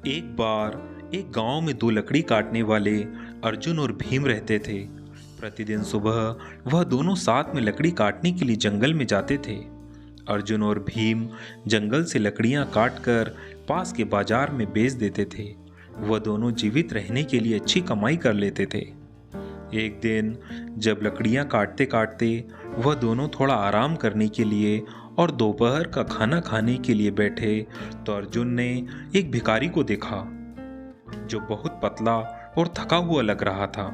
एक बार एक गांव में दो लकड़ी काटने वाले अर्जुन और भीम रहते थे। प्रतिदिन सुबह वह दोनों साथ में लकड़ी काटने के लिए जंगल में जाते थे। अर्जुन और भीम जंगल से लकड़ियां काटकर पास के बाजार में बेच देते थे। वह दोनों जीवित रहने के लिए अच्छी कमाई कर लेते थे। एक दिन जब लकड़ियां काटते काटते वह दोनों थोड़ा आराम करने के लिए और दोपहर का खाना खाने के लिए बैठे तो अर्जुन ने एक भिखारी को देखा जो बहुत पतला और थका हुआ लग रहा था।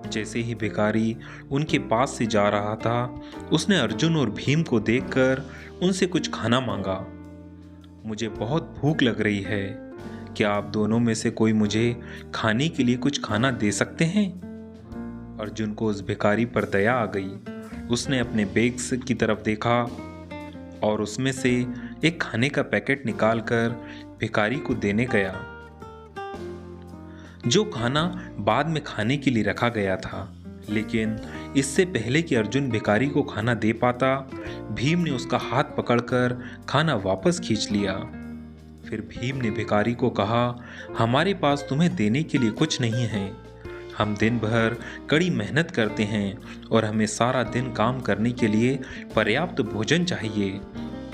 जैसे ही भिखारी उनके पास से जा रहा था उसने अर्जुन और भीम को देखकर उनसे कुछ खाना मांगा। मुझे बहुत भूख लग रही है, क्या आप दोनों में से कोई मुझे खाने के लिए कुछ खाना दे सकते हैं? अर्जुन को उस भिखारी पर दया आ गई। उसने अपने बैग की तरफ देखा और उसमें से एक खाने का पैकेट निकालकर भिखारी को देने गया, जो खाना बाद में खाने के लिए रखा गया था। लेकिन इससे पहले कि अर्जुन भिखारी को खाना दे पाता, भीम ने उसका हाथ पकड़कर खाना वापस खींच लिया। फिर भीम ने भिखारी को कहा, हमारे पास तुम्हें देने के लिए कुछ नहीं है। हम दिन भर कड़ी मेहनत करते हैं और हमें सारा दिन काम करने के लिए पर्याप्त भोजन चाहिए,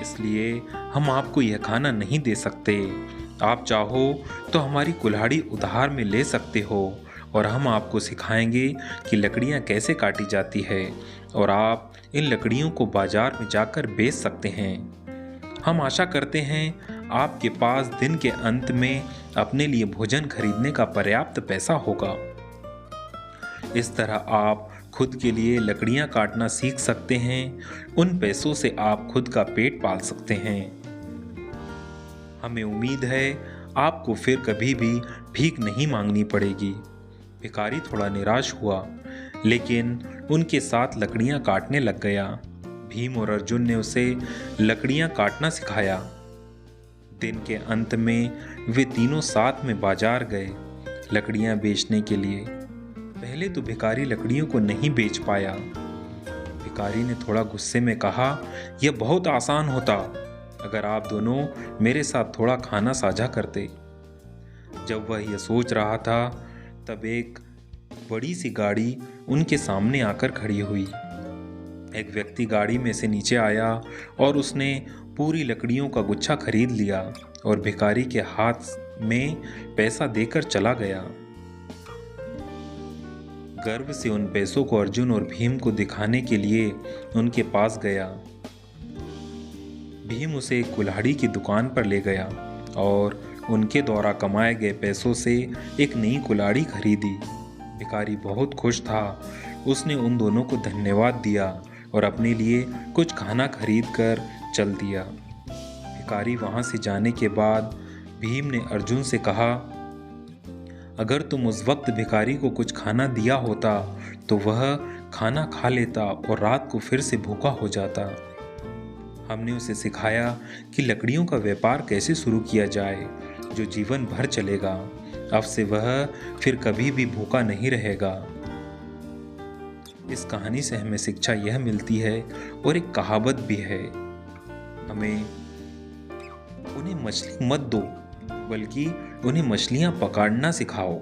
इसलिए हम आपको यह खाना नहीं दे सकते। आप चाहो तो हमारी कुल्हाड़ी उधार में ले सकते हो और हम आपको सिखाएंगे कि लकड़ियाँ कैसे काटी जाती है और आप इन लकड़ियों को बाजार में जाकर बेच सकते हैं। हम आशा करते हैं आपके पास दिन के अंत में अपने लिए भोजन खरीदने का पर्याप्त पैसा होगा। इस तरह आप खुद के लिए लकड़ियां काटना सीख सकते हैं। उन पैसों से आप खुद का पेट पाल सकते हैं। हमें उम्मीद है आपको फिर कभी भी भीख नहीं मांगनी पड़ेगी। भिखारी थोड़ा निराश हुआ, लेकिन उनके साथ लकड़ियां काटने लग गया। भीम और अर्जुन ने उसे लकड़ियां काटना सिखाया। दिन के अंत में वे तीनों साथ में बाजार गए लकड़ियां बेचने के लिए। पहले तो भिखारी लकड़ियों को नहीं बेच पाया। भिखारी ने थोड़ा गुस्से में कहा, यह बहुत आसान होता अगर आप दोनों मेरे साथ थोड़ा खाना साझा करते। जब वह यह सोच रहा था तब एक बड़ी सी गाड़ी उनके सामने आकर खड़ी हुई। एक व्यक्ति गाड़ी में से नीचे आया और उसने पूरी लकड़ियों का गुच्छा खरीद लिया और भिखारी के हाथ में पैसा देकर चला गया। गर्व से उन पैसों को अर्जुन और भीम को दिखाने के लिए उनके पास गया। भीम उसे एक कुल्हाड़ी की दुकान पर ले गया और उनके द्वारा कमाए गए पैसों से एक नई कुल्हाड़ी खरीदी। भिखारी बहुत खुश था। उसने उन दोनों को धन्यवाद दिया और अपने लिए कुछ खाना खरीद कर चल दिया। भिखारी वहां से जाने के बाद भीम ने अर्जुन से कहा, अगर तुम उस वक्त भिखारी को कुछ खाना दिया होता तो वह खाना खा लेता और रात को फिर से भूखा हो जाता। हमने उसे सिखाया कि लकड़ियों का व्यापार कैसे शुरू किया जाए जो जीवन भर चलेगा। अब से वह फिर कभी भी भूखा नहीं रहेगा। इस कहानी से हमें शिक्षा यह मिलती है और एक कहावत भी है, हमें उन्हें मछली मत दो बल्कि उन्हें मछलियां पकड़ना सिखाओ।